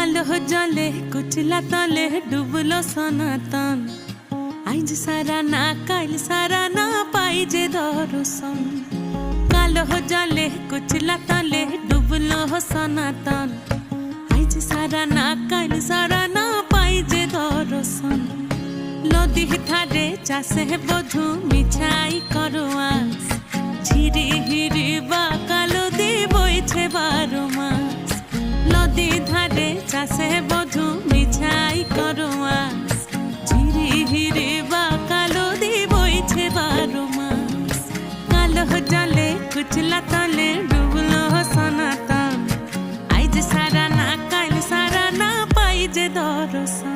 কালো জলে কুচলা তলে ডুবলো সনাতন আইজ সারা না কাল সারা না পাই যে দর্শন কালো জলে কুচলা তলে ডুবলো সনাতন আইজ সারা না কাল সারা না পাই যে দর্শন নদী ধারে চাষে বধু মিছাই করোয়াস ঝিরি হিরি বা কালো দি বইছে 12 মাস নদী ধারে চাষে বধু মিছাই করোয়াস ঝিরি হিরি বা কালো দি বইছে 12 মাস কালো জলে কুচলা তলে ডুবলো সনাতন আইজ সারা না কাল সারা না পাই যে দর্শন।